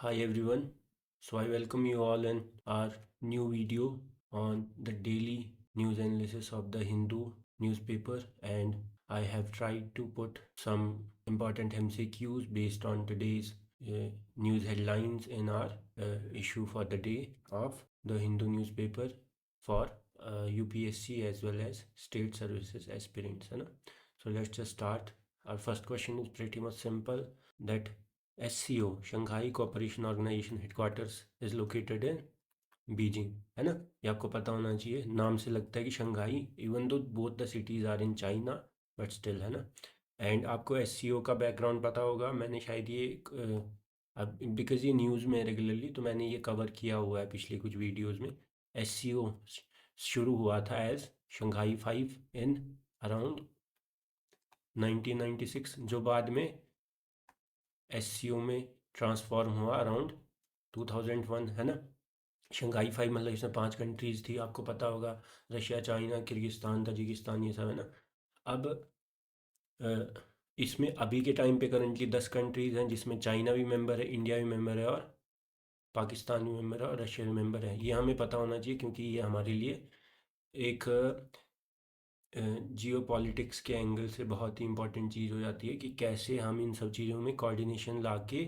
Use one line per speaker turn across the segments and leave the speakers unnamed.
Hi everyone. So I welcome you all in our new video on the daily news analysis of the Hindu newspaper, and I have tried to put some important MCQs based on today's news headlines in our issue for the day of the Hindu newspaper for UPSC as well as state services aspirants. है ना? So let's just start. Our first question is pretty much simple, that SCO Shanghai cooperation organisation headquarters is located in Beijing, है ना? ये आपको पता होना चाहिए, नाम से लगता है कि Shanghai, even though both the cities are in China but still, है ना? एंड आपको SCO का बैकग्राउंड पता होगा, मैंने शायद ये अब बिकॉज ये न्यूज़ में रेगुलरली, तो मैंने ये कवर किया हुआ है पिछले कुछ वीडियोज़ में। SCO शुरू हुआ था एज शंघाई 5 इन अराउंड 1996, जो बाद में SCO में ट्रांसफॉर्म हुआ अराउंड 2001, है ना? शंघाई 5 मतलब इसमें 5 कंट्रीज़ थी, आपको पता होगा, रशिया, चाइना, किर्गिस्तान, तजिकिस्तान, ये सब, है ना? अब इसमें अभी के टाइम पे करंटली 10 कंट्रीज़ हैं, जिसमें चाइना भी मेंबर है, इंडिया भी मेंबर है, और पाकिस्तान भी मेंबर है, और रशिया भी मेंबर है। ये हमें पता होना चाहिए क्योंकि ये हमारे लिए एक जियो पॉलिटिक्स के एंगल से बहुत ही इंपॉर्टेंट चीज़ हो जाती है कि कैसे हम इन सब चीज़ों में कोऑर्डिनेशन ला के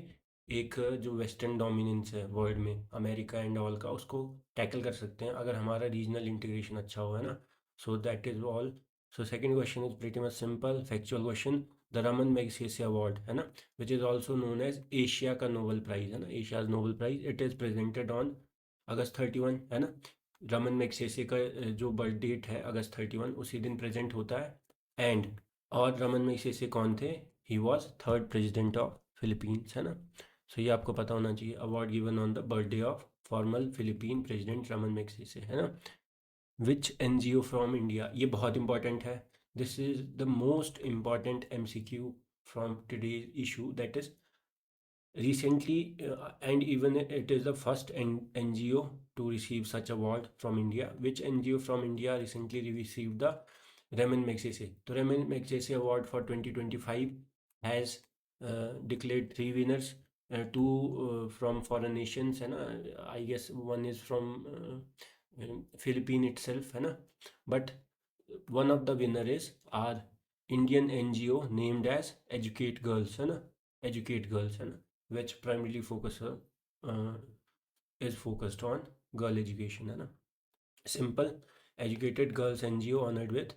एक जो वेस्टर्न डोमिनेंस है वर्ल्ड में, अमेरिका एंड ऑल का, उसको टैकल कर सकते हैं अगर हमारा रीजनल इंटीग्रेशन अच्छा हो, है ना? So that is all. So second question is pretty much simple, factual question. The Raman Magsaysay award, है ना, which is also known as Asia का नोबल प्राइज़, है ना, Asia's Nobel prize, it is presented on August 31, है ना? Raman Magsaysay का जो birth date है अगस्त 31, उसी दिन प्रेजेंट होता है। एंड और रमन मैग्सेसे कौन थे? He was third president of Philippines, है ना? सो ये आपको पता होना चाहिए, award given on the birthday of formal Philippine president Raman Magsaysay, है ना? विच NGO फ्रॉम इंडिया, ये बहुत इंपॉर्टेंट है, this is the most important MCQ from today's issue, that is recently, and even it is the first NGO to receive such award from India. Which NGO from India recently received the Raman Magsaysay? The Raman Magsaysay Award for 2025 has declared 3 winners, two from foreign nations, है ना? I guess one is from Philippine itself, है ना? But one of the winner is our Indian NGO named as Educate Girls, है ना? Educate Girls, है ना? Which primarily is focused on girl education, है ना? Simple, Educated Girls NGO honored with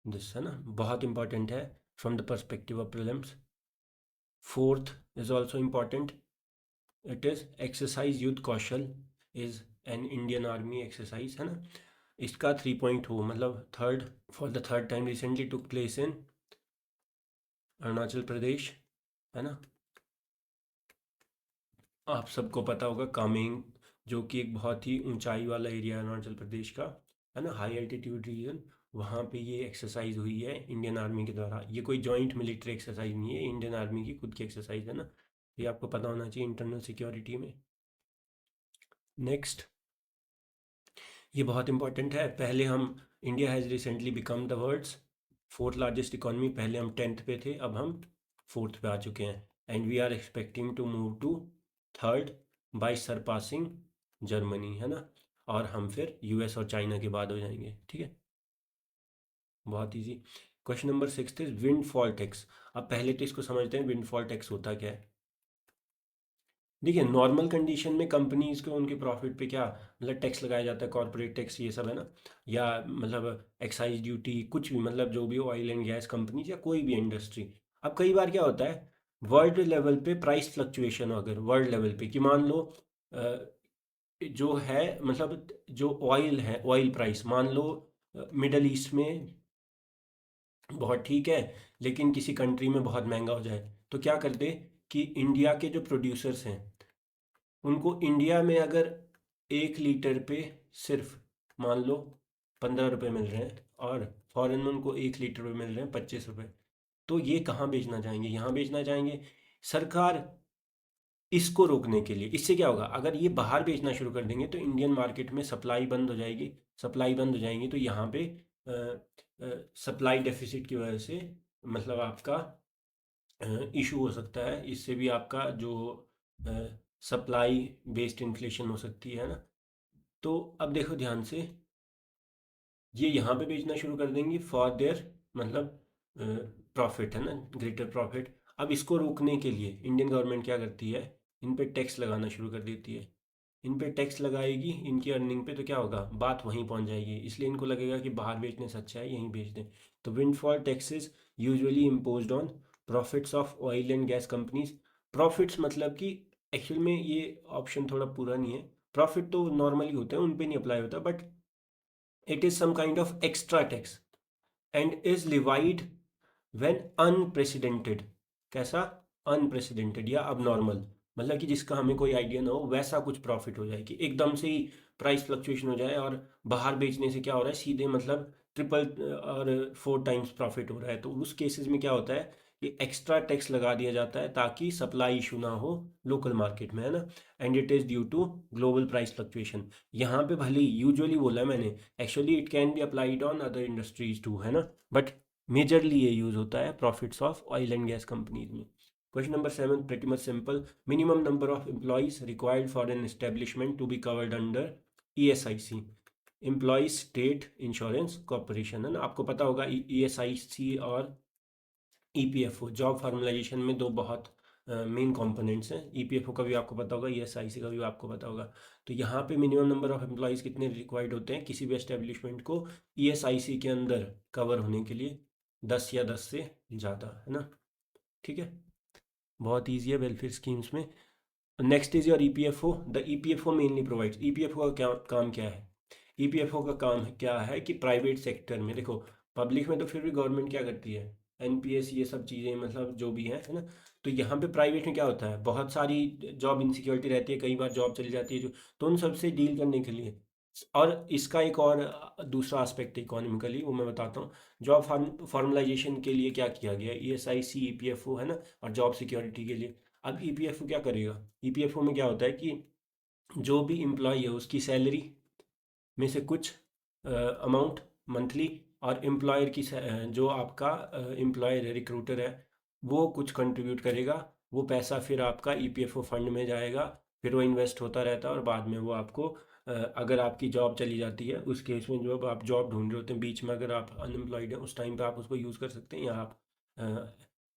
this, है ना? बहुत important है from the perspective of prelims. Fourth is also important, it is Exercise Youth Kaushal is an Indian Army exercise, है ना? इसका 3.0 मतलब third, for the third time recently took place in Arunachal Pradesh, है ना? आप सबको पता होगा कामेंग, जो कि एक बहुत ही ऊंचाई वाला एरिया है अरुणाचल प्रदेश का, है ना, हाई एल्टीट्यूड रीजन, वहाँ पे ये एक्सरसाइज हुई है इंडियन आर्मी के द्वारा। ये कोई जॉइंट मिलिट्री एक्सरसाइज नहीं है, इंडियन आर्मी की खुद की एक्सरसाइज है ना, ये आपको पता होना चाहिए इंटरनल सिक्योरिटी में। नेक्स्ट, ये बहुत इंपॉर्टेंट है, पहले हम, India has recently become the world's fourth largest economy, पहले हम 10th पे थे, अब हम 4th पे आ चुके हैं, and we are expecting to move to third by surpassing Germany, है ना? और हम फिर US और चाइना के बाद हो जाएंगे, ठीक है? बहुत easy. Question number 6 is windfall tax. अब पहले तो इसको समझते हैं विंडफॉल टैक्स होता क्या है। देखिए, नॉर्मल कंडीशन में कंपनीज को उनके प्रॉफिट पे क्या मतलब टैक्स लगाया जाता है, कॉर्पोरेट टैक्स, ये सब, है ना, या मतलब एक्साइज ड्यूटी, कुछ भी, मतलब जो भी ऑयल एंड गैस कंपनीज या कोई भी इंडस्ट्री। अब कई बार क्या होता है, वर्ल्ड लेवल पे प्राइस फ्लक्चुएशन, अगर वर्ल्ड लेवल पे, कि मान लो जो है, मतलब जो ऑयल है, ऑयल प्राइस मान लो मिडल ईस्ट में बहुत ठीक है, लेकिन किसी कंट्री में बहुत महंगा हो जाए, तो क्या करते कि इंडिया के जो प्रोड्यूसर्स हैं उनको इंडिया में अगर 1 लीटर पे सिर्फ मान लो 15 रुपये मिल रहे हैं, और फॉरेन में उनको 1 लीटर पे मिल रहे हैं 25 रुपये, तो ये कहाँ बेचना चाहेंगे? यहाँ बेचना चाहेंगे। सरकार इसको रोकने के लिए, इससे क्या होगा, अगर ये बाहर बेचना शुरू कर देंगे तो इंडियन मार्केट में सप्लाई बंद हो जाएगी, सप्लाई बंद हो जाएंगी, तो यहाँ पे सप्लाई डेफिसिट की वजह से मतलब आपका इशू हो सकता है, इससे भी आपका जो सप्लाई बेस्ड इन्फ्लेशन हो सकती है ना। तो अब देखो ध्यान से, ये यहाँ पे बेचना शुरू कर देंगे फॉर देयर मतलब प्रॉफिट है ना, ग्रेटर प्रॉफिट। अब इसको रोकने के लिए इंडियन गवर्नमेंट क्या करती है, इन पे टैक्स लगाना शुरू कर देती है। इन पे टैक्स लगाएगी इनकी अर्निंग पे, तो क्या होगा, बात वहीं पहुंच जाएगी, इसलिए इनको लगेगा कि बाहर बेचने से अच्छा है यहीं बेच दें। तो windfall taxes usually imposed on profits of oil and gas companies. Profits मतलब कि एक्चुअल में ये ऑप्शन थोड़ा पूरा नहीं है, प्रॉफिट तो नॉर्मली होते हैं उन पे नहीं अप्लाई होता, but it is some kind of extra tax and is levied when unprecedented। कैसा, अनप्रेसिडेंटेड या abnormal, मतलब कि जिसका हमें कोई आइडिया ना हो वैसा कुछ प्रॉफिट हो जाए कि एकदम से ही प्राइस फ्लक्चुएशन हो जाए, और बाहर बेचने से क्या हो रहा है सीधे मतलब ट्रिपल और 4 टाइम्स प्रॉफिट हो रहा है। तो उस केसेस में क्या होता है कि एक्स्ट्रा टैक्स लगा दिया जाता है ताकि सप्लाई इशू ना हो लोकल मार्केट में, है ना। And it is due to global price fluctuation. यहाँ पे भले यूजुअली बोला है मैंने, actually it can be applied on other industries too, है ना, बट मेजरली ये यूज़ होता है profits of oil and gas companies में। Question number 7 pretty much simple। Minimum number of employees required for an establishment to be covered under ESIC, employees state insurance corporation, है ना। आपको पता होगा ESIC और EPFO जॉब फार्मलाइजेशन में दो बहुत मेन कंपोनेंट्स हैं। EPFO का भी आपको पता होगा, ESIC का भी आपको पता होगा। तो यहाँ पे मिनिमम नंबर ऑफ एम्प्लॉयज़ कितने रिक्वायर्ड होते हैं किसी भी एस्टेब्लिशमेंट को ESIC के अंदर कवर होने के लिए, 10 या 10 से ज़्यादा, है ना। ठीक है, बहुत ईजी है वेलफेयर स्कीम्स में। Next is your EPFO। The EPFO mainly provides, EPFO का क्या काम क्या है, EPFO का काम क्या है कि प्राइवेट सेक्टर में, देखो पब्लिक में तो फिर भी गवर्नमेंट क्या करती है, NPS ये सब चीज़ें मतलब जो भी है ना। तो यहाँ पे प्राइवेट में क्या होता है, बहुत सारी जॉब इनसिक्योरिटी रहती है, कई बार जॉब चली जाती है जो, तो उन सबसे डील करने के लिए। और इसका एक और दूसरा एस्पेक्ट है इकोनॉमिकली, वो मैं बताता हूँ। जॉब फॉर्मलाइजेशन के लिए क्या किया गया, ESIC EPFO, है ना, और जॉब सिक्योरिटी के लिए। अब EPFO क्या करेगा, EPFO में क्या होता है कि जो भी एम्प्लॉय है उसकी सैलरी में से कुछ अमाउंट मंथली, और एम्प्लॉयर की जो आपका एम्प्लॉयर है, रिक्रूटर है, वो कुछ कंट्रीब्यूट करेगा। वो पैसा फिर आपका EPFO फंड में जाएगा, फिर वो इन्वेस्ट होता रहता है, और बाद में वो आपको अगर आपकी जॉब चली जाती है उस केस में, जो अब आप जॉब ढूंढ रहे होते हैं बीच में, अगर आप अनएम्प्लॉयड हैं उस टाइम पे आप उसको यूज़ कर सकते हैं, या आप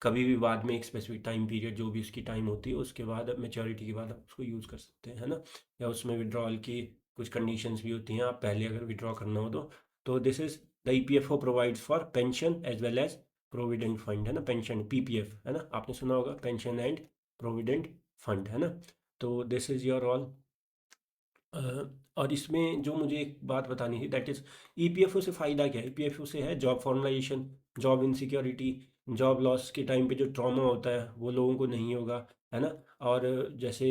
कभी भी बाद में एक स्पेसिफिक टाइम पीरियड जो भी उसकी टाइम होती है उसके बाद मेच्योरिटी के बाद आप उसको यूज़ कर सकते हैं, है ना। या उसमें विड्रॉल की कुछ कंडीशंस भी होती हैं, आप पहले अगर विड्रॉ करना हो तो this is the EPFO provides for pension as well as provident fund, है ना, पेंशन PPF, है ना, आपने सुना होगा पेंशन एंड प्रोविडेंट फंड, है ना। तो दिस इज योर ऑल। और इसमें जो मुझे एक बात बतानी थी, दैट इज़ EPFO से फ़ायदा क्या है। EPFO से है job formalisation, job insecurity, job loss के टाइम पे जो ट्रॉमा होता है वो लोगों को नहीं होगा, है ना। और जैसे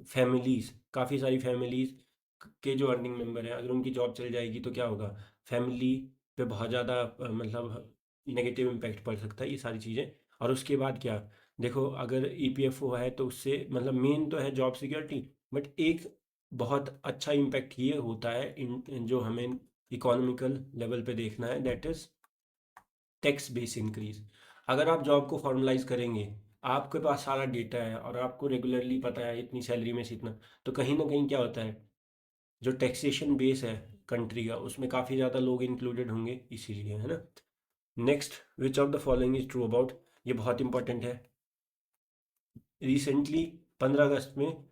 फैमिलीज़, काफ़ी सारी फैमिलीज़ के जो अर्निंग मेंबर हैं, अगर उनकी जॉब चल जाएगी तो क्या होगा, फैमिली पे बहुत ज़्यादा मतलब नेगेटिव इम्पैक्ट पड़ सकता है, ये सारी चीज़ें। और उसके बाद क्या, देखो अगर EPFO है तो उससे मतलब मेन तो है जॉब सिक्योरिटी, बट एक बहुत अच्छा इम्पैक्ट ये होता है इन जो हमें इकोनॉमिकल लेवल पे देखना है, that is tax base increase. अगर आप जॉब को फॉर्मलाइज करेंगे, आपके पास सारा डेटा है और आपको रेगुलरली पता है इतनी सैलरी में से इतना, तो कहीं ना कहीं क्या होता है, जो टैक्सेशन बेस है कंट्री का उसमें काफ़ी ज़्यादा लोग इंक्लूडेड होंगे, इसीलिए, है ना। Next, which of the following is true about, ये बहुत इंपॉर्टेंट है। रिसेंटली 15 अगस्त में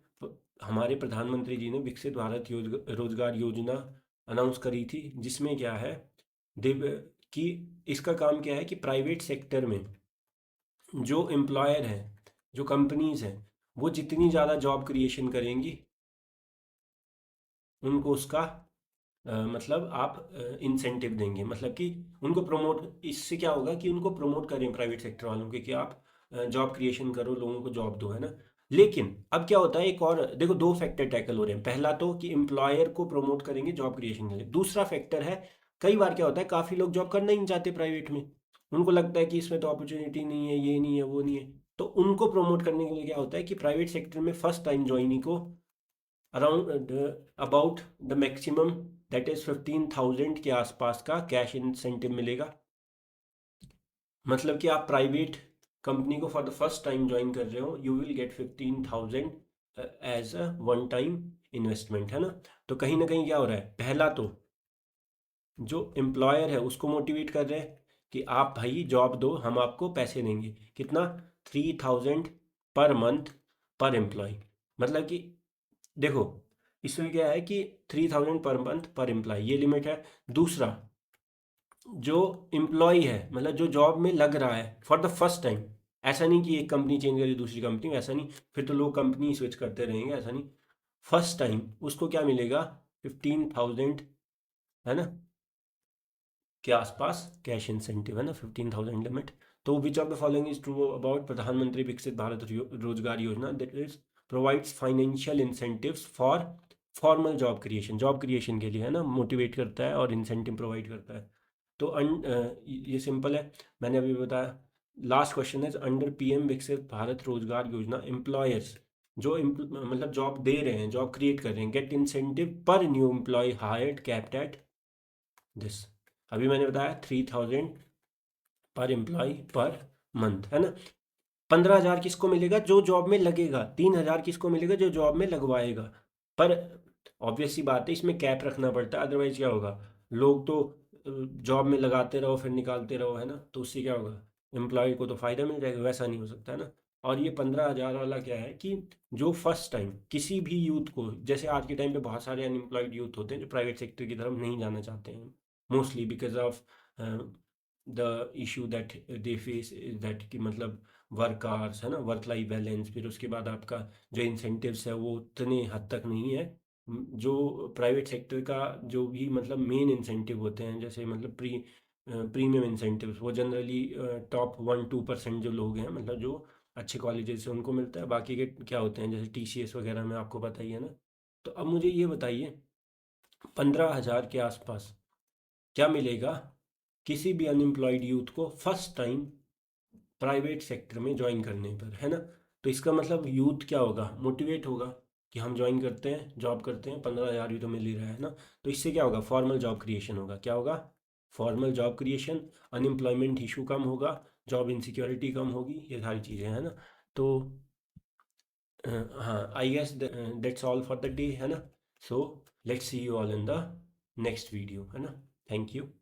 हमारे प्रधानमंत्री जी ने विकसित भारत रोजगार योजना अनाउंस करी थी, जिसमें क्या है देव कि इसका काम क्या है कि प्राइवेट सेक्टर में जो एम्प्लॉयर हैं, जो कंपनीज हैं, वो जितनी ज़्यादा जॉब क्रिएशन करेंगी उनको उसका मतलब आप इंसेंटिव देंगे, मतलब कि उनको प्रमोट, इससे क्या होगा कि उनको प्रमोट करें प्राइवेट सेक्टर वालों के कि आप जॉब क्रिएशन करो, लोगों को जॉब दो, है ना। लेकिन अब क्या होता है, एक और देखो, दो फैक्टर टैकल हो रहे हैं। पहला तो कि एम्प्लॉयर को प्रमोट करेंगे जॉब क्रिएशन के लिए, दूसरा फैक्टर है कई बार क्या होता है, काफ़ी लोग जॉब करना ही नहीं चाहते प्राइवेट में, उनको लगता है कि इसमें तो अपॉर्चुनिटी नहीं है, ये नहीं है, वो नहीं है। तो उनको प्रमोट करने के लिए क्या होता है कि प्राइवेट सेक्टर में फर्स्ट टाइम ज्वाइनी को around about the maximum that is 15,000 के आसपास का कैश इंसेंटिव मिलेगा। मतलब कि आप प्राइवेट कंपनी को for the first time join कर रहे हो, you will get 15,000 as a one time investment, है ना। तो कहीं ना कहीं क्या हो रहा है, पहला तो जो एम्प्लॉयर है उसको मोटिवेट कर रहे हैं कि आप भाई जॉब दो, हम आपको पैसे देंगे। कितना? 3000 पर मंथ पर एम्प्लॉय। मतलब कि देखो, इसमें क्या है कि 3000 पर मंथ पर एम्प्लॉय ये लिमिट है। दूसरा, जो एम्प्लॉय है मतलब जो जॉब में लग रहा है फॉर द फर्स्ट टाइम, ऐसा नहीं कि एक कंपनी चेंज करी दूसरी कंपनी, वैसा नहीं, फिर तो लोग कंपनी स्विच करते रहेंगे, ऐसा नहीं। फर्स्ट टाइम उसको क्या मिलेगा? 15,000, है ना, के आसपास कैश इंसेंटिव, है ना, 15,000 लिमिट। तो which of the following is true about प्रधानमंत्री विकसित भारत रोजगार योजना? That is provides financial incentives for formal job creation, job creation के लिए, है ना, मोटिवेट करता है और इंसेंटिव प्रोवाइड करता है। तो ये सिंपल है, मैंने अभी बताया। लास्ट क्वेश्चन है, अंडर पीएम विकसित भारत रोजगार योजना एम्प्लॉयर्स जो मतलब जॉब दे रहे हैं, जॉब क्रिएट कर रहे हैं, गेट इंसेंटिव पर new employ hired capped at this. अभी मैंने बताया 3000 पर एम्प्लॉय पर मंथ, है ना। 15,000 किसको मिलेगा? जो जॉब में लगेगा। 3,000 किसको मिलेगा? जो जॉब में लगवाएगा। पर ऑब्वियस सी बात है, इसमें कैप रखना पड़ता है, अदरवाइज क्या होगा, लोग तो जॉब में लगाते रहो फिर निकालते रहो, है ना, तो उससे क्या होगा, एम्प्लॉय को तो फायदा मिल जाएगा, वैसा नहीं हो सकता, है ना। और ये 15,000 वाला क्या है कि जो फर्स्ट टाइम किसी भी यूथ को, जैसे आज के टाइम पे बहुत सारे अनएम्प्लॉयड यूथ होते हैं जो प्राइवेट सेक्टर की तरफ नहीं जाना चाहते हैं, mostly because of the issue that they face is that कि मतलब वर्क आवर्स, है ना, वर्क लाइफ बैलेंस, फिर उसके बाद आपका जो इंसेंटिव्स है वो उतने हद तक नहीं है। जो प्राइवेट सेक्टर का जो भी मतलब मेन इंसेंटिव होते हैं, जैसे मतलब प्रीमियम इंसेंटिव्स, वो जनरली टॉप 1-2% जो लोग हैं, मतलब जो अच्छे कॉलेजेस से उनको मिलता है। बाकी के क्या होते हैं, जैसे टीसीएस वगैरह में आपको पता ही है ना। तो अब मुझे ये बताइए, 15,000 के आसपास क्या मिलेगा किसी भी अनएम्प्लॉयड यूथ को फर्स्ट टाइम प्राइवेट सेक्टर में ज्वाइन करने पर, है ना। तो इसका मतलब यूथ क्या होगा, मोटिवेट होगा कि हम ज्वाइन करते हैं, जॉब करते हैं, 15,000 भी तो मिल ही रहा है ना। तो इससे क्या होगा, फॉर्मल जॉब क्रिएशन होगा। क्या होगा? Formal job creation, unemployment issue कम होगा, जॉब इनसिक्योरिटी कम होगी, ये सारी चीज़ें, है ना। तो हाँ, I guess that's all for the day, है ना। So let's see you all in the next video, है ना। Thank you.